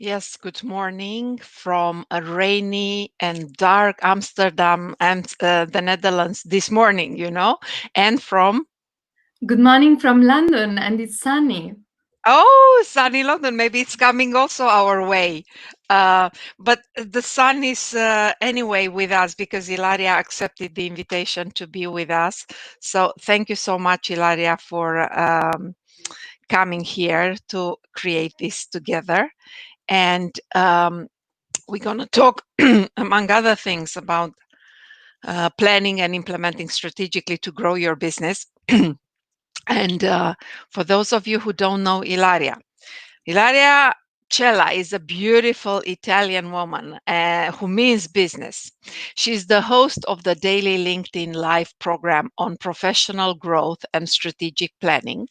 Yes, good morning from a rainy and dark Amsterdam and the Netherlands this morning, and from, Good morning from London, and it's sunny. oh, sunny London. Maybe it's coming also our way. But the sun is anyway with us because Ilaria accepted the invitation to be with us. So thank you so much, Ilaria, for coming here to create this together. And we're going to talk, among other things, about planning and implementing strategically to grow your business. And for those of you who don't know Ilaria Cella is a beautiful Italian woman who means business. She's the host of the daily LinkedIn Live program on professional growth and strategic planning.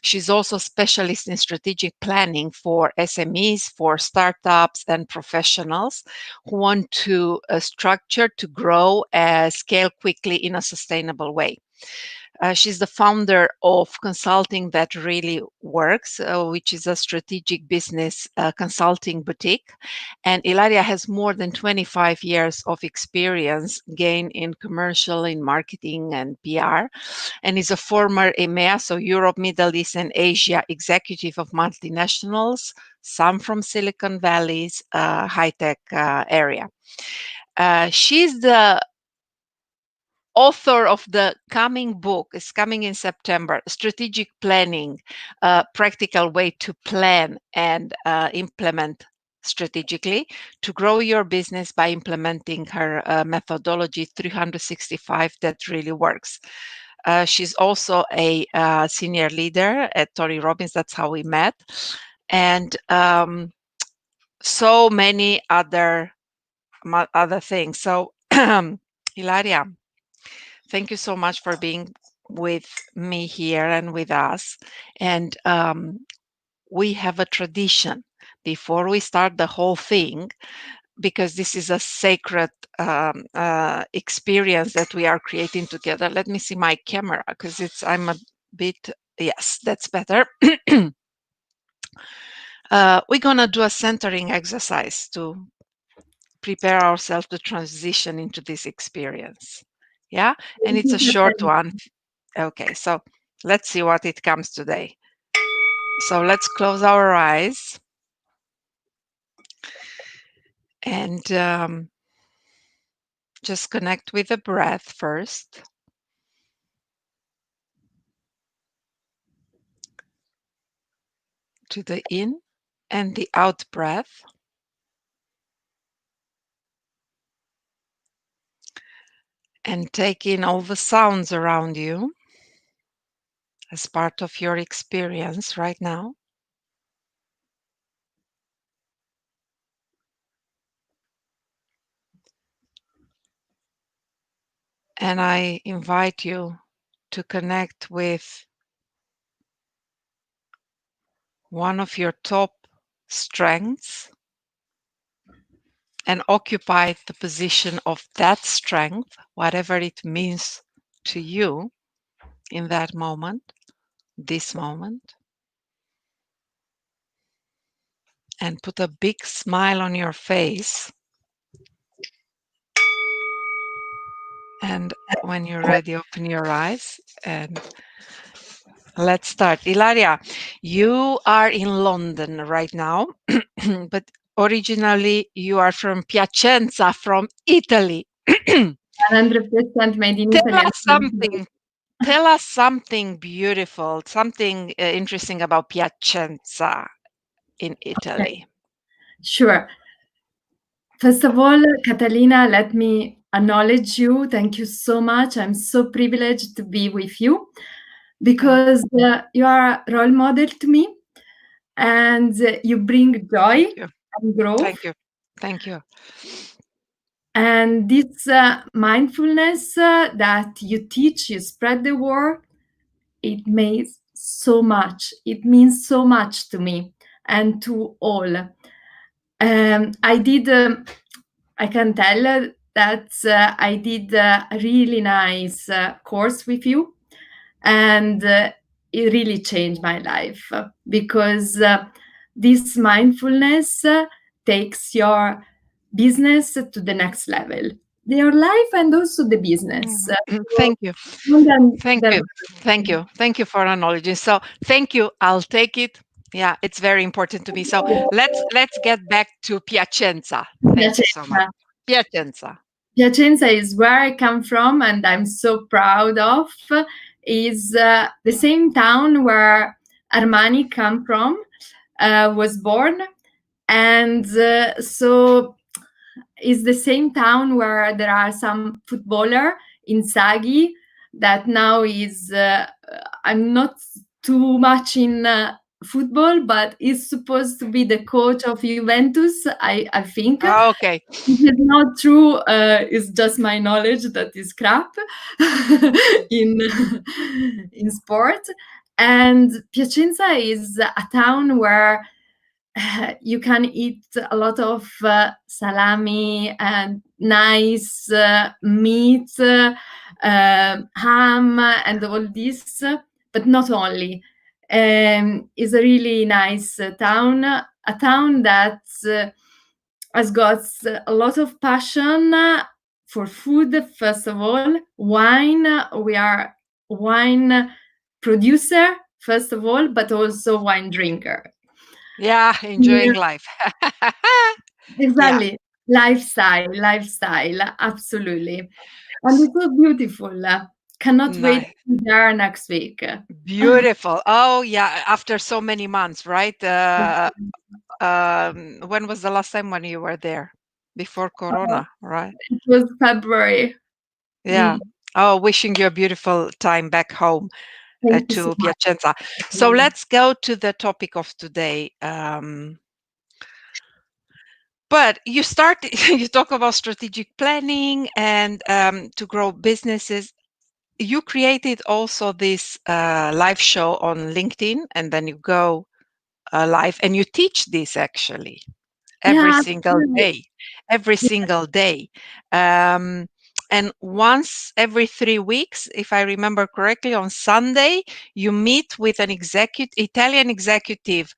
She's also a specialist in strategic planning for SMEs, for startups and professionals who want to structure to grow, scale quickly in a sustainable way. She's the founder of Consulting That Really Works, which is a strategic business consulting boutique. And Ilaria has more than 25 years of experience gained in commercial, in marketing, and PR, and is a former EMEA, so Europe, Middle East, and Asia executive of multinationals, some from Silicon Valley's high-tech area. She's the author of the coming book. Is coming in September, Strategic Planning, a practical way to plan and implement strategically to grow your business by implementing her methodology 365 that really works. She's also a senior leader at Tony Robbins. That's how we met. And so many other things. So, Ilaria, thank you so much for being with me here and with us. And we have a tradition before we start the whole thing, because this is a sacred experience that we are creating together. Let me see my camera because I'm a bit, yes, that's better. We're going to do a centering exercise to prepare ourselves to transition into this experience. Yeah. And it's a short one. Okay, so let's see what it comes today. So let's close our eyes and just connect with the breath first. To the in and the out breath. And take in all the sounds around you as part of your experience right now. And I invite you to connect with one of your top strengths and occupy the position of that strength, whatever it means to you in that moment, this moment. And put a big smile on your face. And when you're ready, open your eyes and let's start. Ilaria, you are in London right now, but originally you are from Piacenza, from Italy. 100% made in Tell Italy. us something. Tell us something beautiful, something interesting about Piacenza in Italy. Sure. First of all, Catalina, let me acknowledge you. Thank you so much. I'm so privileged to be with you because you are a role model to me and you bring joy and growth. Thank you. Thank you. And this mindfulness that you teach, you spread the word, it means so much. It means so much to me and to all. I can tell that I did a really nice course with you, and it really changed my life because this mindfulness takes your business to the next level, your life and also the business. So, Thank you. more than Thank you. Thank you. Thank you for acknowledging. So thank you. I'll take it. Yeah, it's very important to me. So let's get back to Piacenza. Thank you so much. Piacenza. Piacenza. Piacenza is where I come from, and I'm so proud of. Is the same town where Armani come from, was born, and so is the same town where there are some footballer in Sagi that now is. I'm not too much in football, but is supposed to be the coach of Juventus. I think. Okay. It is not true. It's just my knowledge that is crap in in sport. And Piacenza is a town where you can eat a lot of salami and nice meat, ham, and all this. But not only. Is a really nice town. A town that has got a lot of passion for food. First of all, wine. We are wine producer first of all, but also wine drinker. Yeah, Yeah, enjoying life. Yeah, exactly. Lifestyle, absolutely. And it's so beautiful. Cannot wait nice. to be there next week. Beautiful. Oh, yeah. After so many months, right? When was the last time when you were there? Before Uh, Corona, right? it was February. Yeah. Mm, Oh, wishing you a beautiful time back home thank you so to much. Piacenza. So let's go to the topic of today. But you start, you talk about strategic planning and to grow businesses. You created also this live show on LinkedIn, and then you go live and you teach this actually every Yeah, single absolutely. day, every single day. Um, and once every 3 weeks, if I remember correctly, on Sunday, you meet with an Italian executive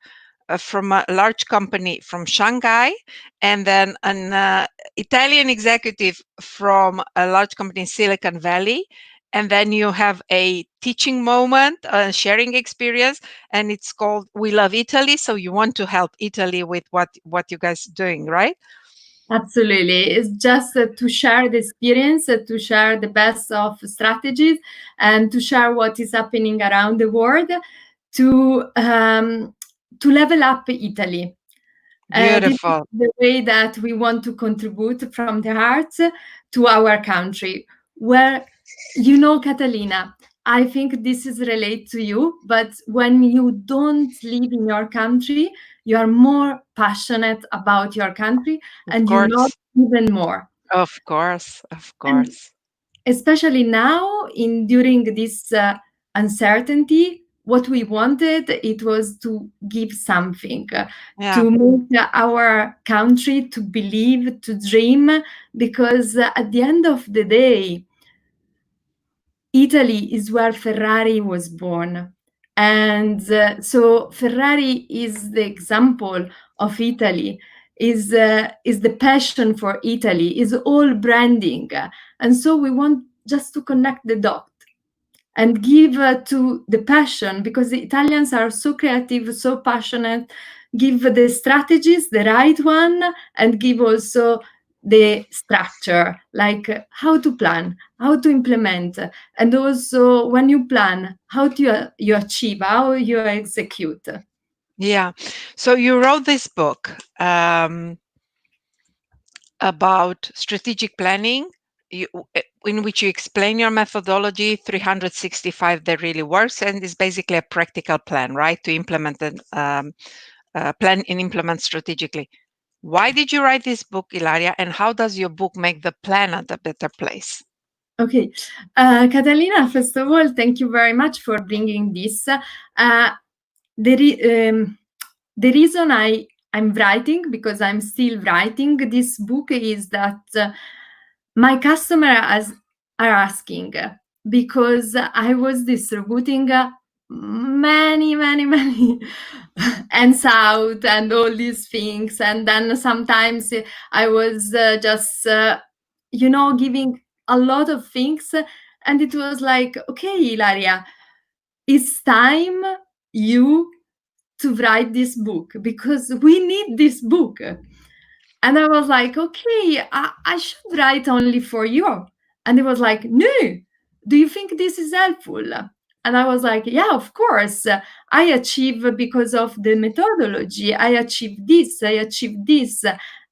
from a large company from Shanghai, and then an Italian executive from a large company in Silicon Valley. And then you have a teaching moment, a sharing experience, and it's called "We Love Italy." So you want to help Italy with what you guys are doing, right? Absolutely. It's just to share the experience, to share the best of strategies, and to share what is happening around the world to level up Italy. This is Beautiful. the way that we want to contribute from the heart to our country. Where, Catalina, I think this is related to you, but when you don't live in your country, you are more passionate about your country Of and you love course. even more. Of course. Of And course. especially now in during this uncertainty, what we wanted it was to give something Yeah. to make our country to believe, to dream, because at the end of the day, Italy is where Ferrari was born. And so Ferrari is the example of Italy, is the passion for Italy, is all branding. And so we want just to connect the dot and give to the passion, because the Italians are so creative, so passionate, give the strategies, the right one, and give also the structure, like how to plan, how to implement, and also when you plan, how do you achieve, how you execute. Yeah. So you wrote this book about strategic planning, in which you explain your methodology 365 that really works, and is basically a practical plan, right, to implement and plan and implement strategically. Why did you write this book, Ilaria, and how does your book make the planet a better place? Okay, Catalina, first of all, thank you very much for bringing this. The, re- the reason I'm writing, because I'm still writing this book, is that my are asking, because I was distributing many ends out and all these things. And then sometimes I was just, giving a lot of things. And it was like, okay, Ilaria, it's time you to write this book because we need this book. And I was like, okay, I should write only for you. And it was like, no, do you think this is helpful? And I was like, yeah, of course. I achieve because of the methodology. I achieve this, I achieve this.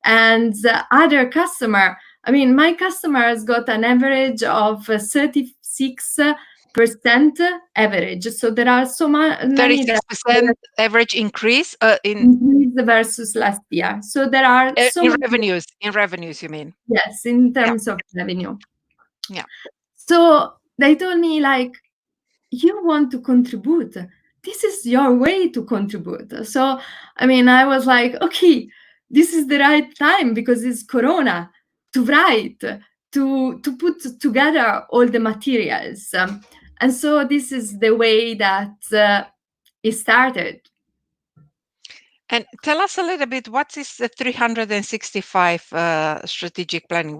And other customer, I mean, my customer has got an average of 36% average. So there are so many that 36% average increase increase versus last year. So there are so in many. revenues. In revenues, you mean? Yes, in Yeah. terms of revenue. Yeah. So they told me, like, you want to contribute. This is your way to contribute. So, I mean, I was like, okay, this is the right time because it's Corona to write, to put together all the materials. And so this is the way that it started. And tell us a little bit, what is the 365 strategic planning?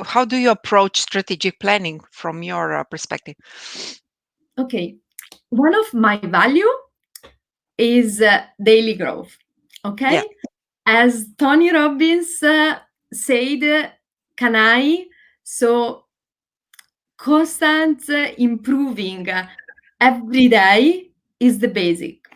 How do you approach strategic planning from your perspective? Okay, one of my value is daily growth. Okay, Yeah. as Tony Robbins said, can I? So constant improving every day is the basic.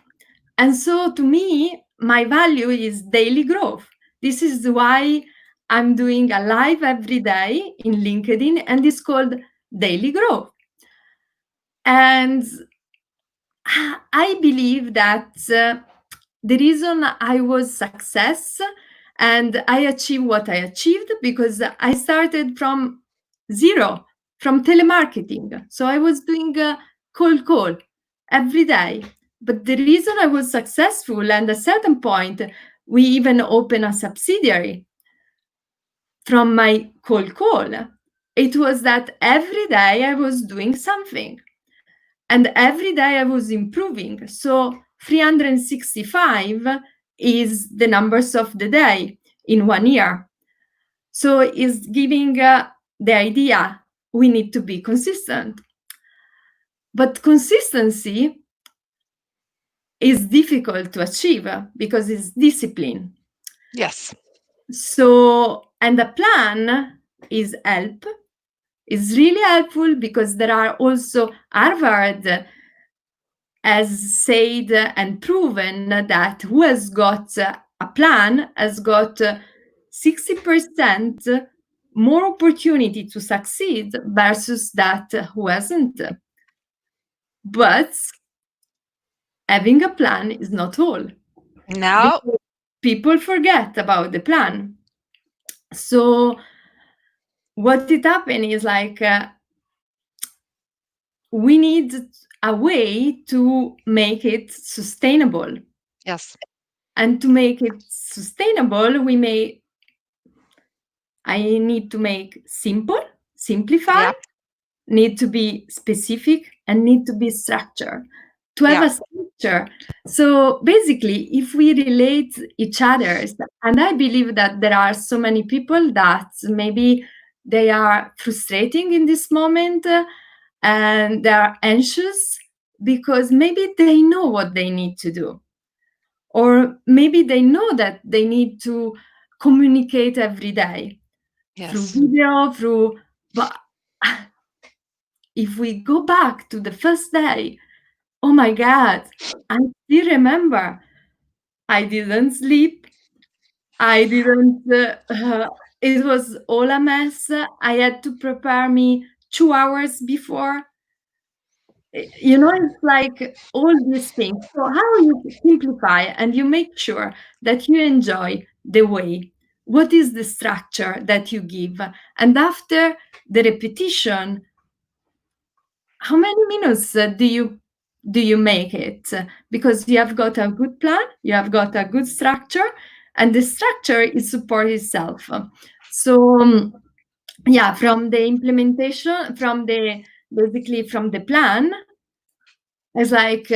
And so to me, my value is daily growth. This is why I'm doing a live every day in LinkedIn, and it's called Daily Growth. And I believe that the reason I was success and I achieved what I achieved because I started from zero, from telemarketing. So I was doing a cold call every day. But the reason I was successful, and at a certain point, we even opened a subsidiary from my cold call. It was that every day I was doing something. And every day I was improving. So 365 is the numbers of the day in 1 year. So it's giving the idea we need to be consistent. But consistency is difficult to achieve because it's discipline. Yes. So, and the plan is help. Is really helpful because there are also Harvard has said and proven that who has got a plan has got 60% more opportunity to succeed versus that who hasn't. But having a plan is not all. Now, because people forget about the plan. So what it happened is like we need a way to make it sustainable. yes. And to make it sustainable, I need to make simplify, Yeah. need to be specific, and need to be structured. To have Yeah. a structure. So basically, if we relate each other, and I believe that there are so many people that maybe they are frustrating in this moment and they are anxious because maybe they know what they need to do. Or maybe they know that they need to communicate every day through Yes. video, but if we go back to the first day, oh my God, I still remember I didn't sleep. I didn't, it was all a mess. I had to prepare me 2 hours before. It's like all these things. So how you simplify and you make sure that you enjoy the way? What is the structure that you give? And after the repetition, how many minutes do you make it? Because you have got a good plan, you have got a good structure, and the structure is support itself. So yeah, from the implementation, basically from the plan, it's like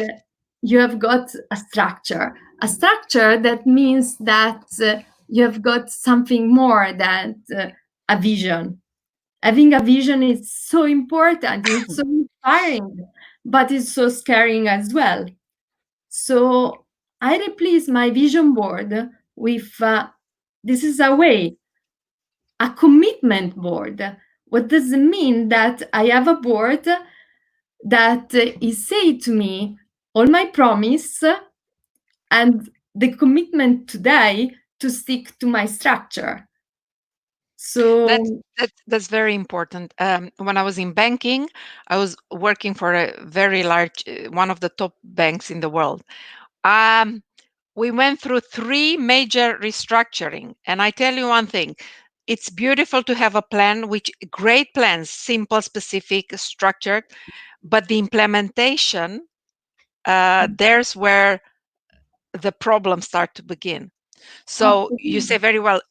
you have got a structure. A structure, that means that you have got something more than a vision. Having a vision is so important, it's so inspiring, but it's so scaring as well. So I replace my vision board with this is a way, a commitment board. What does it mean? That I have a board that is saying to me all my promise and the commitment today to stick to my structure. That's So that's very important. When I was in banking, I was working for a very large, one of the top banks in the world. Um, we went through three major restructuring, and I tell you one thing: it's beautiful to have a plan, which great plans, simple, specific, structured, but the implementation, there's where the problems start to begin. So you say absolutely. very well,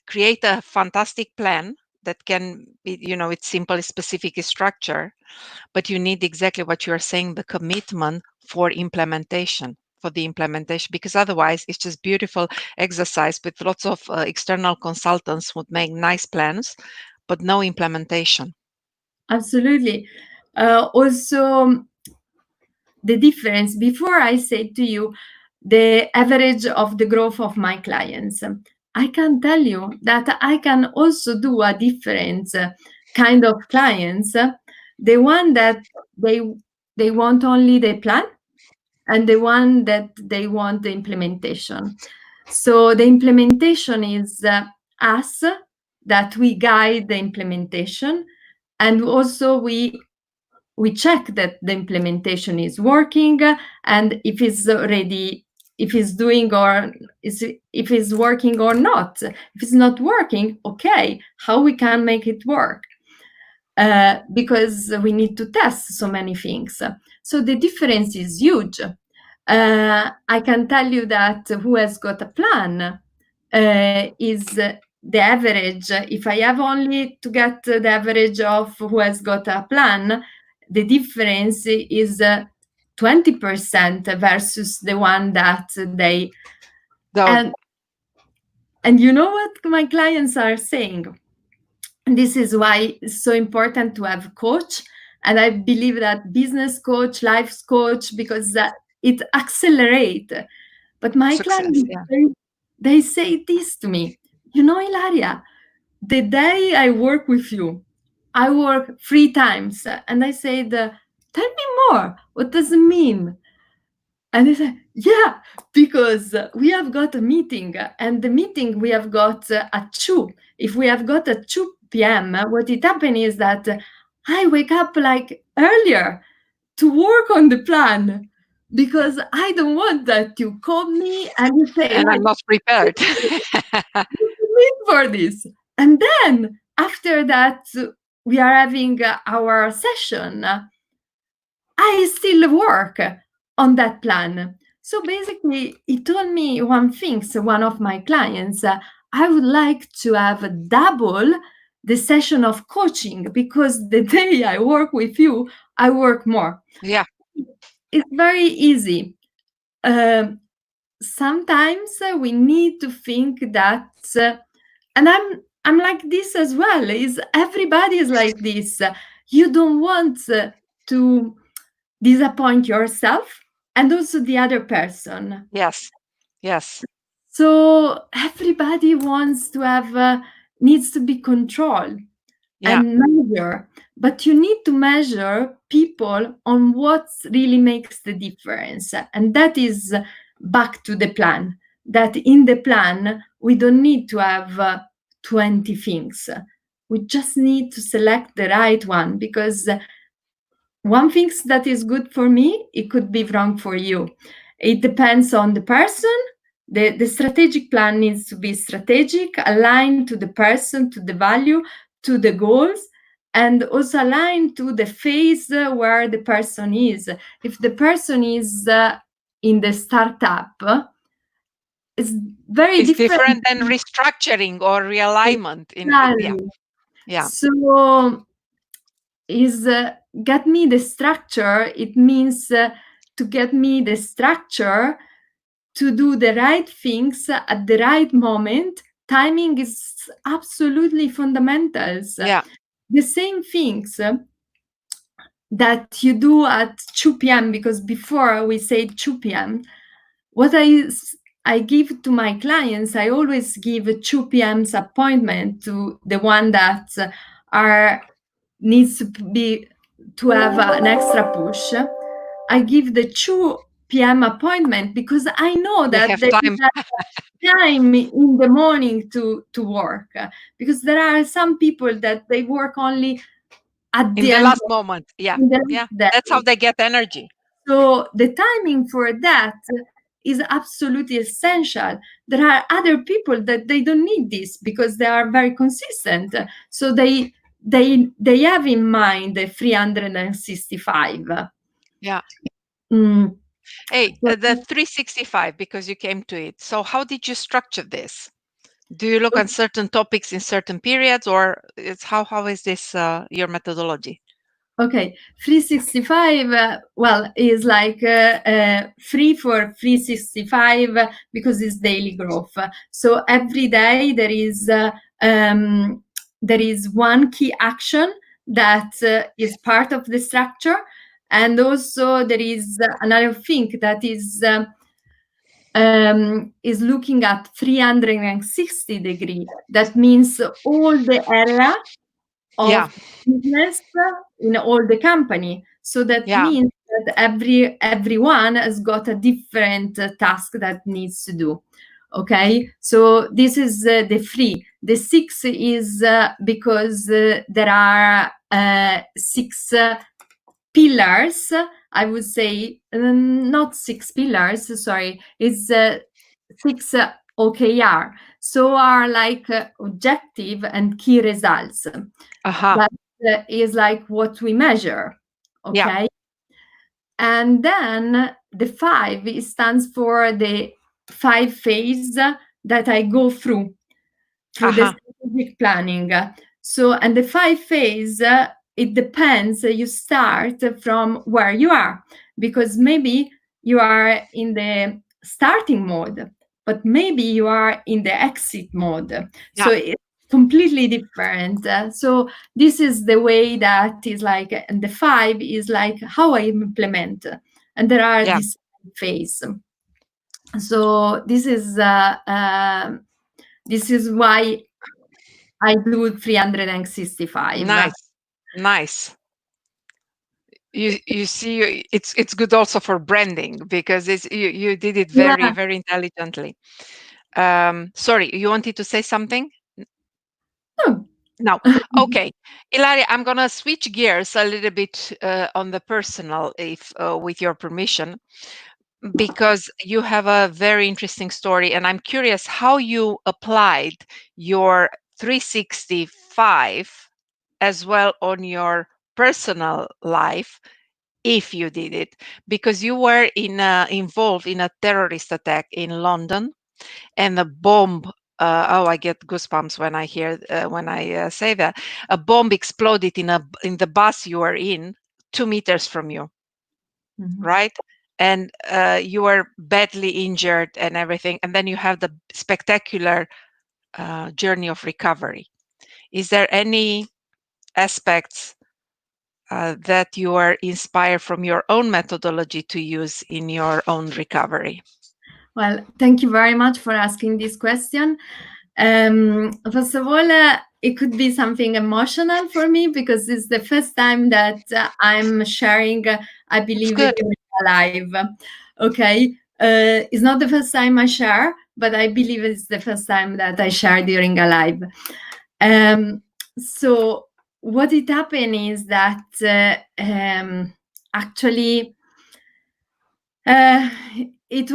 create a fantastic plan that can be, it's simple, it's specific, it's structure, but you need exactly what you are saying, the commitment for implementation, for the implementation, because otherwise it's just beautiful exercise with lots of external consultants would make nice plans, but no implementation. Absolutely. Also, the difference, before I said to you the average of the growth of my clients, I can tell you that I can also do a different kind of clients, the one that they they want only the plan, and the one that they want the implementation. So the implementation is us, that we guide the implementation, and also we check that the implementation is working, and if it's already, if it's doing, or if it's working or not. If it's not working, okay, how we can make it work, because we need to test so many things. So the difference is huge. I can tell you that who has got a plan is the average. If I have only to get the average of who has got a plan, the difference is 20% versus the one that they, So and and you know what my clients are saying? This is why it's so important to have a coach, and I believe that business coach, life coach, because it accelerate. But my success, clients, yeah. they say this to me: you know, Ilaria, the day I work with you, I work 3 times. And I said, tell me more. What does it mean? And they said, yeah, because we have got a meeting, and the meeting we have got at 2. If we have got at 2 p.m., what it happened is that I wake up like earlier to work on the plan, because I don't want that you call me and you say And I'm like, not prepared. "What do you need for this?" And then after that, we are having our session. I still work on that plan. So basically, he told me one thing. So one of my clients, I would like to have double the session of coaching, because the day I work with you, I work more. Yeah, It's very easy. Um, Sometimes we need to think that, and I'm like this as well. Is everybody is like this? You don't want to disappoint yourself and also the other person. yes, yes, So everybody wants to have needs to be controlled yeah, and measure, but you need to measure people on what really makes the difference, and that is back to the plan. That in the plan we don't need to have 20 things. We just need to select the right one, because one thing that is good for me, it could be wrong for you. It depends on the person. The strategic plan needs to be strategic, aligned to the person, to the value, to the goals, and also aligned to the phase where the person is. If the person is in the startup, it's very it's different. different than restructuring or realignment in yeah, Exactly. yeah, So is get me the structure. It means to get me the structure to do the right things at the right moment, timing is absolutely fundamental. Yeah. The same things that you do at 2 p.m., because before we say 2 p.m., what I give to my clients, I always give a 2 p.m.'s appointment to the one that needs to have an extra push. I give the 2 p.m. appointment because I know They that have they time have time in the morning to work, because there are some people that they work only at in the the end last of moment. Yeah. the Yeah. day. That's how they get energy. So the timing for that is absolutely essential. There are other people that they don't need this because they are very consistent. So they have in mind the 365. Yeah. Mm. Hey, So, the 365, because you came to it. So how did you structure this? Do you look at certain topics in certain periods, or it's how is this your methodology? okay, 365, well, is like free for 365 because it's daily growth. So every day there is one key action that is part of the structure, and also there is another thing that is looking at 360 degree. That means all the area Yeah. of business in all the company. So that Yeah. means that everyone has got a different task that needs to do. Okay, so this is the 3. The 6 is because there are 6 pillars. I would say not 6 pillars. Sorry, it's 6 OKR. So are like objective and key results. Uh-huh. That is like what we measure. Yeah. Okay. And then the 5 it stands for the 5 phase that I go through the Uh-huh. strategic planning. So, and the 5 phase, it depends. You start from where you are, because maybe you are in the starting mode, but maybe you are in the exit mode. So Yeah. it's completely different. So this is the way that is like, and the 5 is like how I implement, and there are Yeah. these phase. So this is why I do 365. Nice. Nice. You see, it's good also for branding, because you did it very, Yeah. very intelligently. Sorry, you wanted to say something? No. No. Okay. Ilaria, I'm gonna switch gears a little bit on the personal, if with your permission, because you have a very interesting story, and I'm curious how you applied your 365 as well on your personal life, if you did it, because you were involved in a terrorist attack in London, and a bomb. Oh, I get goosebumps when I hear when I say that a bomb exploded in the bus you were in, 2 meters from you, Mhm. right? And you were badly injured and everything, and then you have the spectacular journey of recovery. Is there any aspects that you are inspired from your own methodology to use in your own recovery? Well, thank you very much for asking this question. First of all, it could be something emotional for me because it's the first time that I'm sharing, I It's believe, good. during live. Okay. It's not the first time I share, but I believe it's the first time that I share during a live. So what it happened is that actually it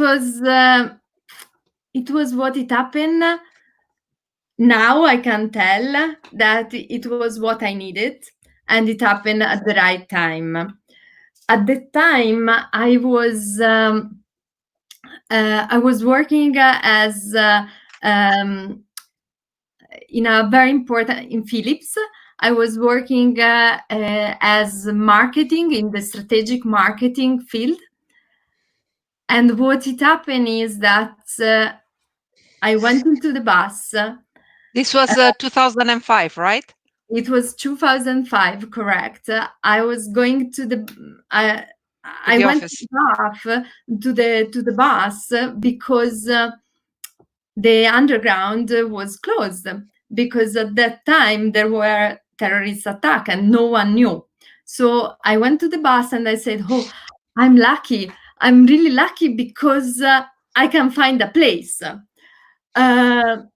was what it happened. Now I can tell that it was what I needed, and it happened at the right time. At the time, I was working as in a very important in Philips. I was working as marketing in the strategic marketing field, And what it happened is that I went into the bus. This was 2005, right? It was 2005, correct. I was going to the To I the went office. to the bus because the underground was closed, because at that time there were terrorist attack and no one knew. So I went to the bus and I said, "Oh, I'm lucky. I'm really lucky because I can find a place." And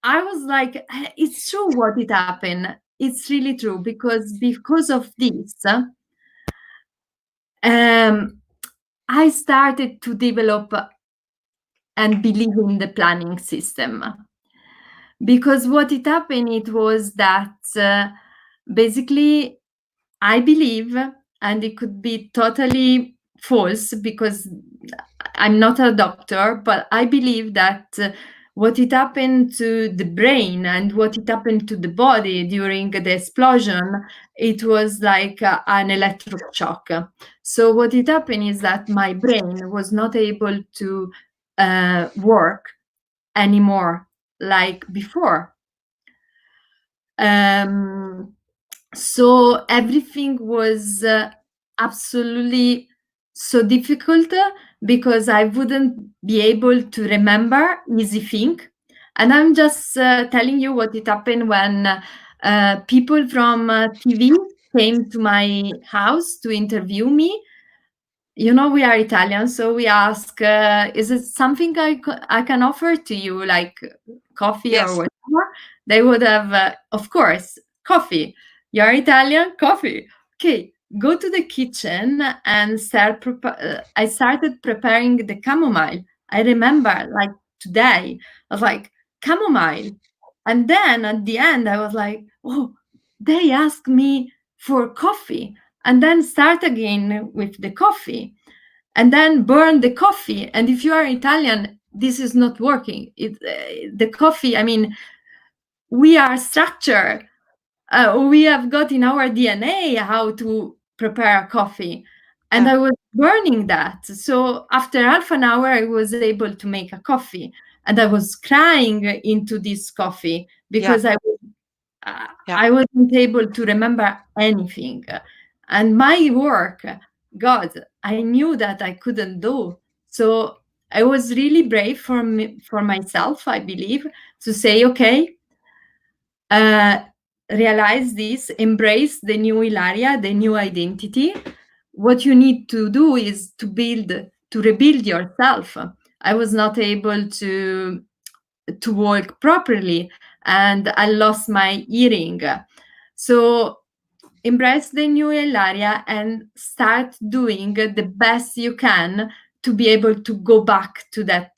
I was like, it's true what it happened. It's really true because of this, um, I started to develop and believe in the planning system. Because what it happened, it was that basically I believe, and it could be totally false because I'm not a doctor, but I believe that what it happened to the brain and what it happened to the body during the explosion, it was like an electric shock. So what it happened is that my brain was not able to work anymore like before. Um, so everything was absolutely so difficult because I wouldn't be able to remember easy thing. And I'm just telling you what it happened when people from TV came to my house to interview me. We are Italian, so we ask, is it something I can offer to you, like coffee or Yes. whatever? They would have, of course, coffee. You're Italian, coffee. Okay, go to the kitchen and I started preparing the chamomile. I remember, like today, I was like, chamomile. And then at the end, I was like, oh, they asked me for coffee, and then start again with the coffee, and then burn the coffee. And if you are Italian, this is not working. The coffee, I mean, we are structured. We have got in our DNA how to prepare a coffee. And Yeah. I was burning that. So after half an hour, I was able to make a coffee. And I was crying into this coffee Yeah. because Yeah. I wasn't able to remember anything. And my work, God, I knew that I couldn't do. So I was really brave for myself, I believe, to say, okay, uh, realize this, embrace the new Ilaria, the new identity. What you need to do is to rebuild yourself. I was not able to walk properly, and I lost my hearing. So embrace the new Ilaria and start doing the best you can to be able to go back to that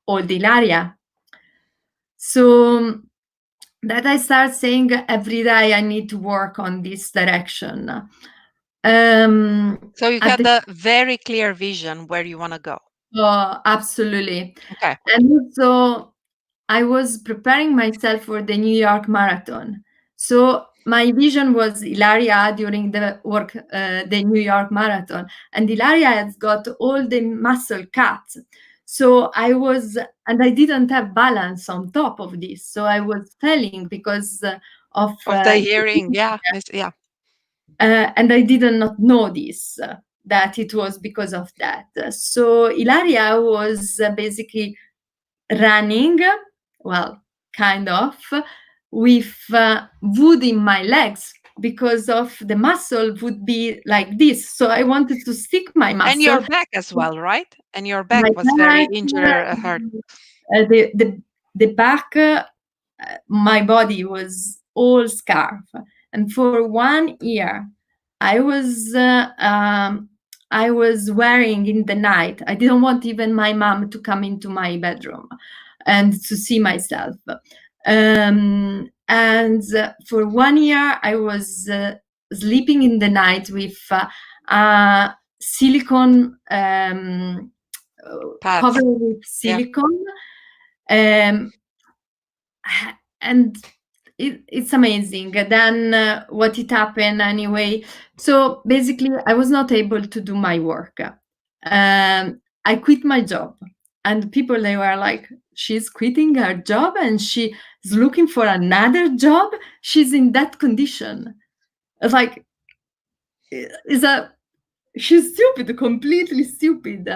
old Ilaria. So that I start saying every day I need to work on this direction. So you At had the a very clear vision where you want to go. Absolutely. Okay. And also I was preparing myself for the New York Marathon. So my vision was Ilaria during the New York Marathon. And Ilaria has got all the muscle cuts. So and I didn't have balance on top of this. So I was failing because of Of the hearing. Yeah. Yeah. and I did not know this, that it was because of that. So Ilaria was basically running, well, kind of, with wood in my legs because of the muscle would be like this. So I wanted to stick my And muscle. your back as well, right? And your My back was very back, injured, hurt. the back, my body was all scarf, and for 1 year, I was uh, um, I was wearing in the night. I didn't want even my mom to come into my bedroom and to see myself. And for 1 year, I was sleeping in the night with silicone Pads. covered with Yeah. silicone, um, and it's amazing. Then what it happened anyway. So basically, I was not able to do my work. I quit my job. And people, they were like, she's quitting her job and she is looking for another job. She's in that condition. It's like, is a she's stupid, completely stupid.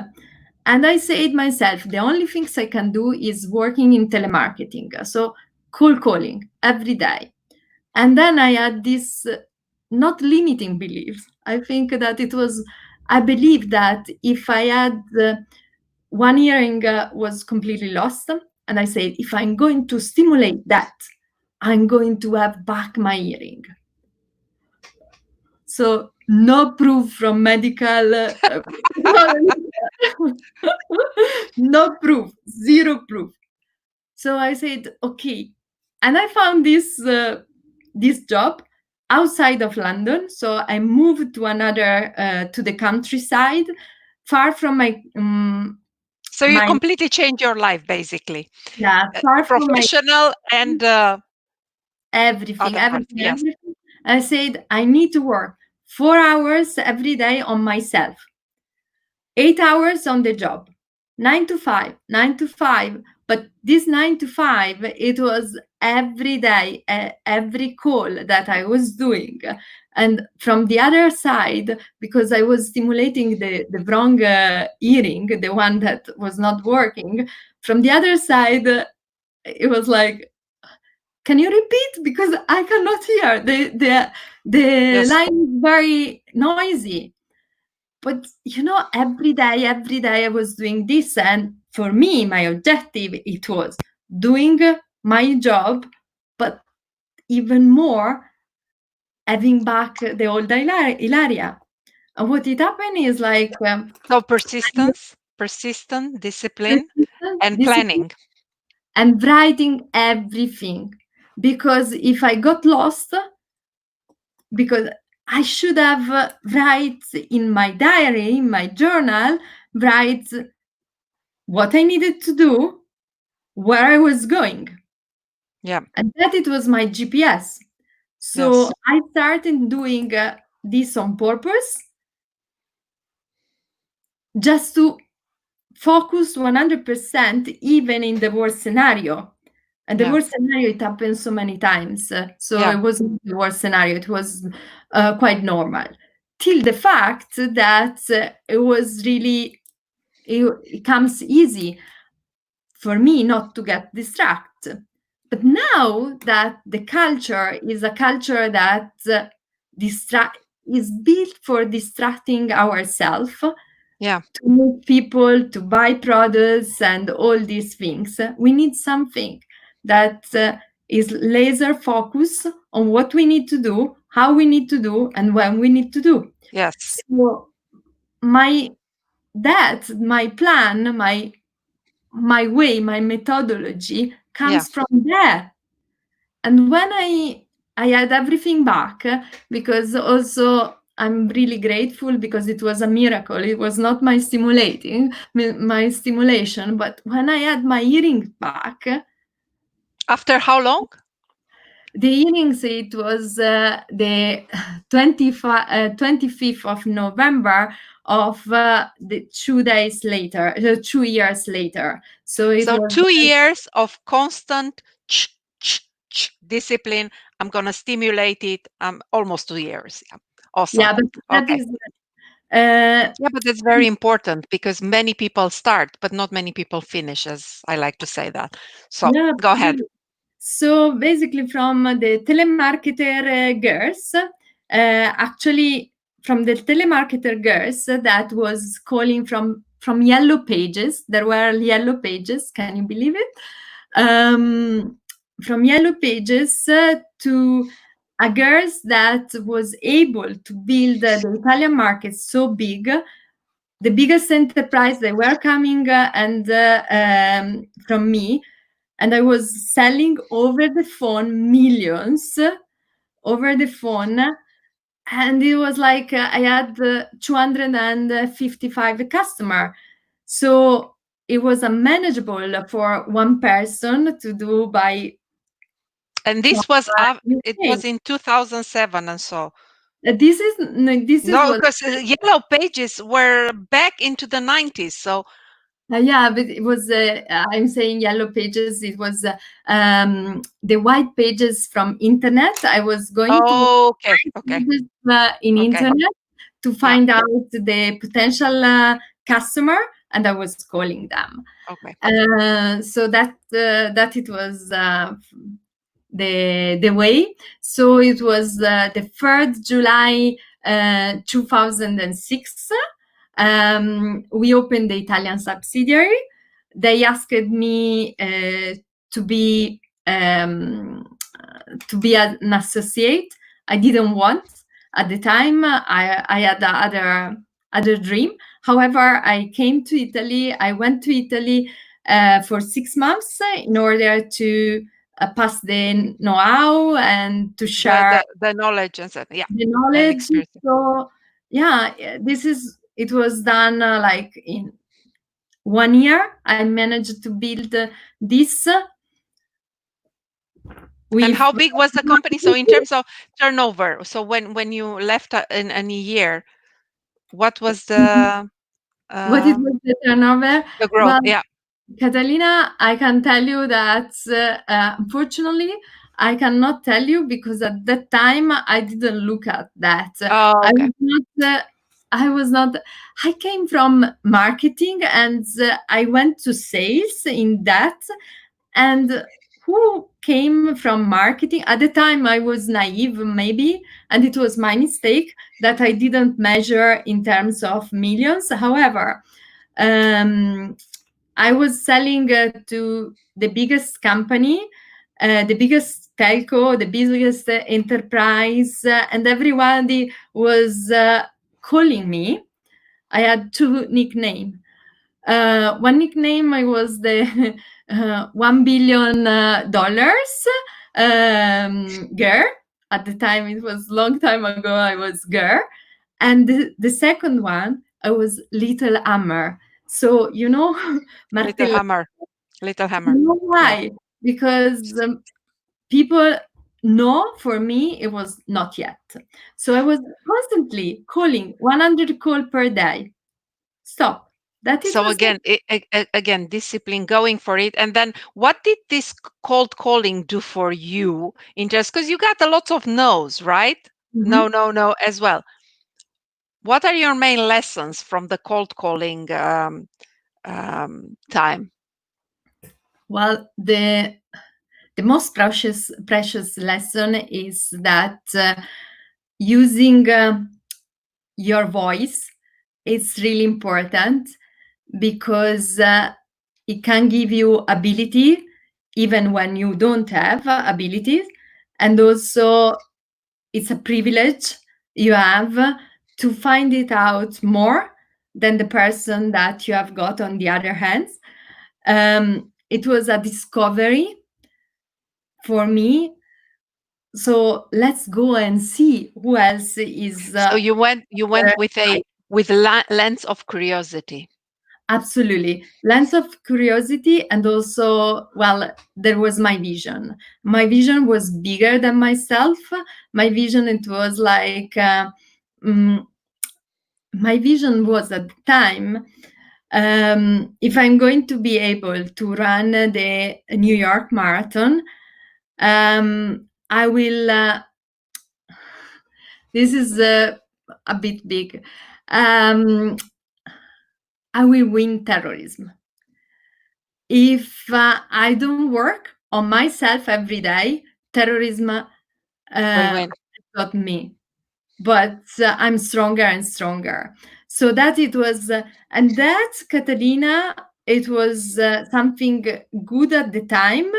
And I said myself, the only things I can do is working in telemarketing. So cold calling every day. And then I had this not limiting beliefs. I think that I believe that if I had one earring was completely lost, and I said, if I'm going to stimulate that, I'm going to have back my earring. So no proof from medical, no proof, zero proof. So I said, okay, and I found this job outside of London. So I moved to to the countryside, far from So you my completely change your life, basically, yeah, far from my professional and everything, other parts. everything, Yes. everything. I said, I need to work 4 hours every day on myself, 8 hours on the job, 9 to 5, 9 to 5. But this 9 to 5, it was every day, every call that I was doing. And from the other side, because I was stimulating the wrong earring, the one that was not working, from the other side, it was like, can you repeat? Because I cannot hear. The Yes. line is very noisy. But every day I was doing this. And for me, my objective, it was doing my job, but even more, having back the old Ilaria. And what it happened is like So persistent, discipline, and discipline planning. and writing everything. Because if I got lost, because I should have write in my diary, in my journal, write what I needed to do, where I was going. Yeah. And that it was my GPS. So Yes. I started doing this on purpose, just to focus 100%, even in the worst scenario. And the Yeah. worst scenario, it happened so many times. So Yeah. it wasn't the worst scenario, it was quite normal. Till the fact that it was really, it comes easy for me not to get distracted. But now that the culture is a culture that is built for distracting ourselves, Yeah. to meet people, to buy products, and all these things, we need something that is laser focused on what we need to do, how we need to do, and when we need to do. Yes. So my my plan, my way, my methodology Yeah. comes from there. And when I had everything back, because also I'm really grateful, because it was a miracle. It was not my my stimulation, but when I had my hearing back, After how long? the hearings, it was the 25th of November of the 2 days later, 2 years later. So it So was 2 years of constant discipline. I'm going to stimulate it. Almost 2 years. Yeah. Awesome. yeah, but that Okay. is uh, Yeah, but that's very important because many people start, but not many people finish, as I like to say that. So yeah. go ahead. So basically, from the telemarketer girls, actually, from the telemarketer girls that was calling from yellow pages. There were yellow pages. Can you believe it? From yellow pages to a girls that was able to build the Italian market so big, the biggest enterprise. They were coming and from me, and I was selling over the phone millions over the phone. And it was like I had 255 customer. So it was unmanageable for one person to do by And from this was it UK. was in 2007 and so. This is No, what. because Yellow Pages were back into the 90s. So, Yeah, but it was. I'm saying Yellow Pages. It was the white pages from internet. I was going to okay, white okay, pages in okay. internet to Yeah, find out the potential customer, and I was calling them. okay. So that it was the way. So it was the 3rd July 2006. We opened the Italian subsidiary. They asked me to be an associate. I didn't want at the time. I had other dream. However, I came to Italy. I went to Italy for 6 months in order to pass the know-how and to share The knowledge and stuff. Yeah, the and knowledge. experience. So yeah, it was done like in 1 year. I managed to build this And with how big was the company? So in terms of turnover, so when you left in a year, what was what it was the turnover. the growth? Well, Yeah. Catalina, I can tell you that unfortunately, I cannot tell you because at that time I didn't look at that. Oh, I okay. was not. I was not. I came from marketing and I went to sales in that. And who came from marketing? At the time, I was naive, maybe, and it was my mistake that I didn't measure in terms of millions. However, um, I was selling to the biggest company, the biggest telco, the biggest enterprise, and everybody was calling me. I had two nicknames. One nickname I was the $1 billion girl. At the time, it was long time ago. I was girl, and the second one I was Little Hammer. So Little Martella. hammer. Little hammer. You know Yeah. why? Because people know for me it was not yet. So I was constantly calling 100 call per day. Stop. That it So was it. again, again, discipline, going for it. And then, what did this cold calling do for you? Because you got a lot of no's, right? No, Mhm. no, no, as well. What are your main lessons from the cold calling time? Well, the most precious lesson is that using your voice is really important because it can give you ability even when you don't have abilities, and also it's a privilege you have to find it out more than the person that you have got on the other hand. It was a discovery for me. So let's go and see who else is So you went with a lens of curiosity. absolutely lens of curiosity. And also, well, there was my vision. My vision was bigger than myself. My vision, it was like mm, my vision was at the time, if I'm going to be able to run the New York Marathon, I will. This is a bit big. Um, I will win terrorism. If I don't work on myself every day, terrorism Will win. got me. But I'm stronger and stronger. So that it was, and that, Catalina, it was something good at the time.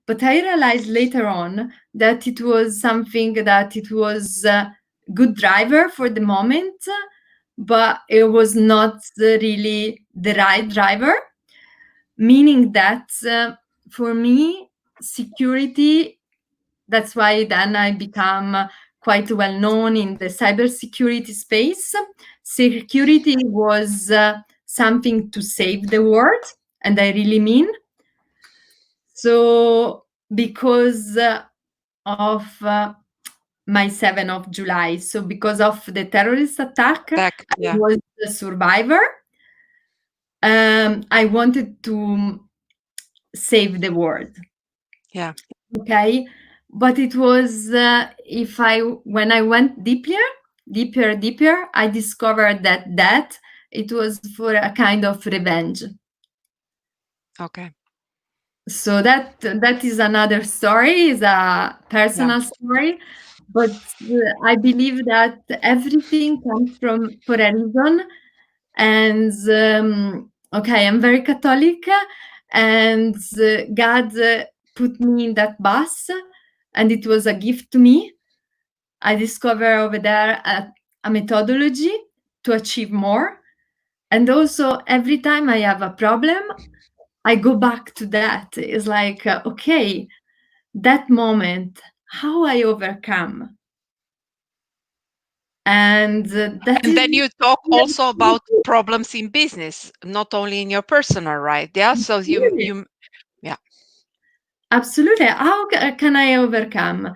But I realized later on that it was something that it was a good driver for the moment, but it was not really the right driver. Meaning that for me, security, that's why then I become quite well known in the cybersecurity space. Security was something to save the world, and I really mean. So, because of my 7th of July. So because of the terrorist attack, Back, I yeah, was a survivor. I wanted to save the world. yeah. Okay, but it was if I when I went deeper, I discovered that it was for a kind of revenge. Okay, So that is another story, is a yeah, personal story, but I believe that everything comes from for a reason. And okay, I'm very Catholic, and God put me in that bus, and it was a gift to me. I discovered over there a methodology to achieve more. And also, every time I have a problem, I go back to that. It's like, okay, that moment, how I overcome. And that and is then you talk also about problems in business, not only in your personal, right? Yeah, so yeah, absolutely. How can I overcome?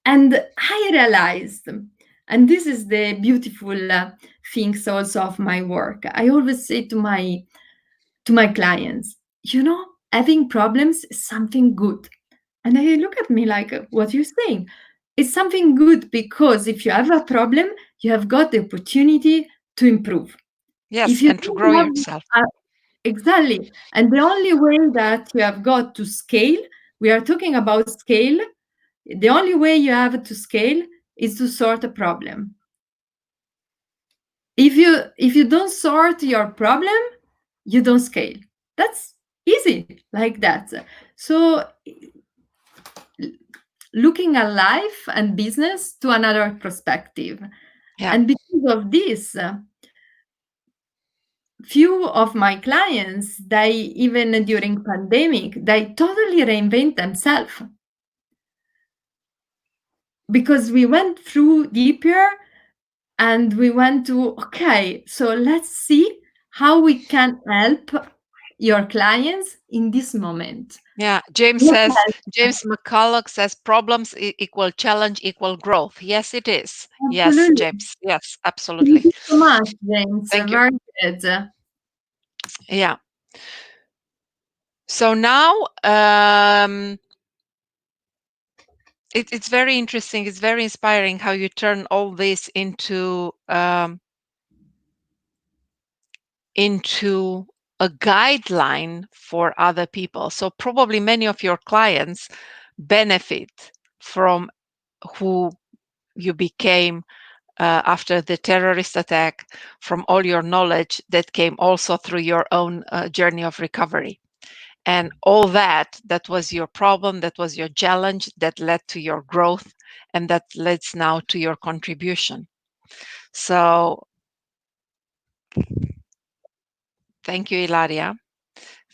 And I realized, and this is the beautiful things also of my work. I always say to my clients, having problems is something good. And they look at me like, what are you saying? It's something good because if you have a problem, you have got the opportunity to improve. If yes, you and to grow don't yourself. have exactly, and the only way that you have got to scale, we are talking about scale. The only way you have to scale is to sort a problem. If you don't sort your problem, you don't scale. That's easy like that. So looking at life and business to another perspective. Yeah, And because of this, few of my clients, they even during pandemic, they totally reinvent themselves because we went through deeper and we went to, okay, so let's see how we can help your clients in this moment. yeah. What else? James McCulloch says problems equal challenge equal growth. Yes, it is. Yes, Absolutely. James. Yes, Thank absolutely. you so much, James. Thank you. Very good. Yeah. So now, it's very interesting. It's very inspiring how you turn all this into a guideline for other people. So probably many of your clients benefit from who you became after the terrorist attack, from all your knowledge that came also through your own journey of recovery. And all that was your problem, that was your challenge, that led to your growth, and that leads now to your contribution. So thank you, Ilaria.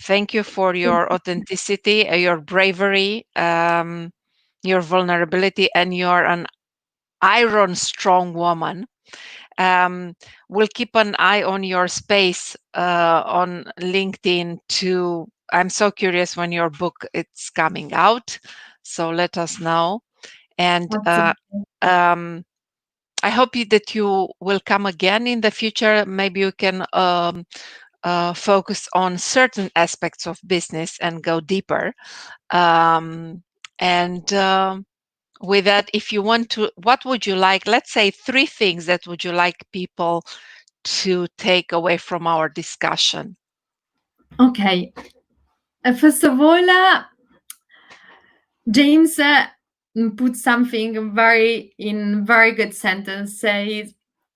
Thank you for your authenticity, your bravery, your vulnerability, and you're an iron strong woman. We'll keep an eye on your space on LinkedIn too. I'm so curious when your book it's coming out. So let us know. And Absolutely. I hope that you will come again in the future. Maybe you can focus on certain aspects of business and go deeper. And with that, if you want to, what would you like? Let's say 3 things that would you like people to take away from our discussion. Okay. First of all, James put something very good sentence. Says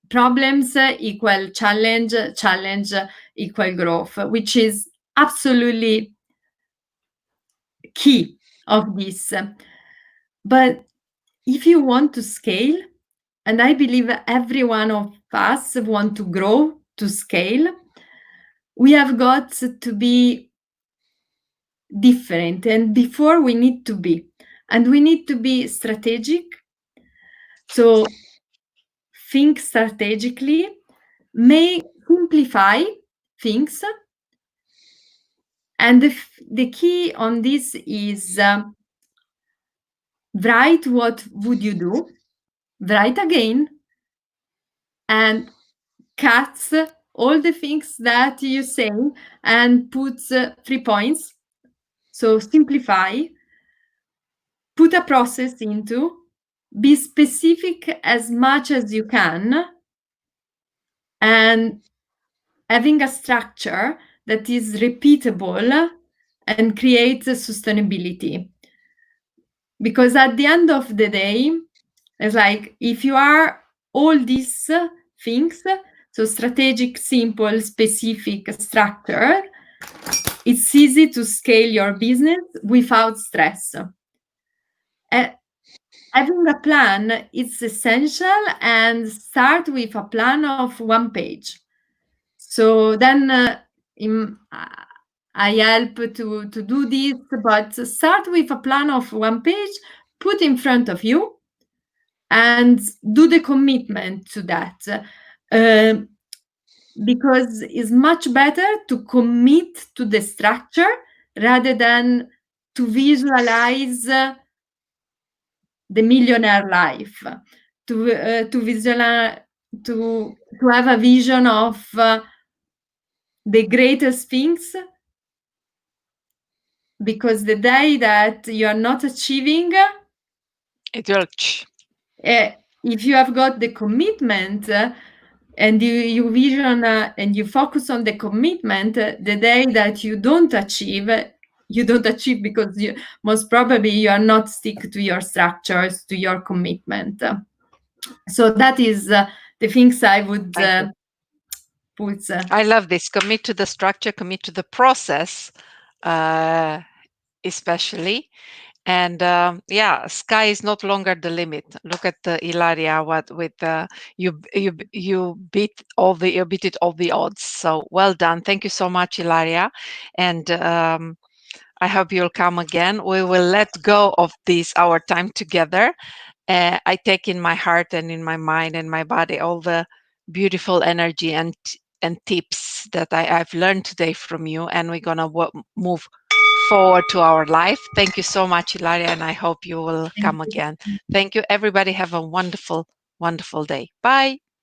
problems equal challenge, challenge equal growth, which is absolutely key of this. But if you want to scale, and I believe every one of us want to grow to scale, we have got to be different, and before we need to be, and we need to be strategic. So think strategically, may simplify things, and the key on this is write what would you do, write again, and cuts all the things that you say and puts 3 points. So simplify, put a process into, be specific as much as you can, and having a structure that is repeatable and creates sustainability. Because at the end of the day, it's like if you are all these things, so strategic, simple, specific, structure, it's easy to scale your business without stress. Having a plan is essential, and start with a plan of 1 page. So then I help to do this, but start with a plan of 1 page, put in front of you, and do the commitment to that. Because it's much better to commit to the structure rather than to visualize the millionaire life, to visualize, to have a vision of the greatest things, because the day that you are not achieving, It will. if you have got the commitment and you vision and you focus on the commitment, the day that you don't achieve because you most probably you are not stick to your structures, to your commitment. So that is the things I would put. I love this. Commit to the structure, commit to the process, especially. And yeah, sky is not longer the limit. Look at Ilaria. What with you beat it all the odds. So well done. Thank you so much, Ilaria. And I hope you'll come again. We will let go of this our time together. I take in my heart and in my mind and my body all the beautiful energy and tips that I've learned today from you, and we're gonna move forward to our life. Thank you so much, Ilaria, and I hope you will come again. Thank you, everybody. Have a wonderful, wonderful day. Bye.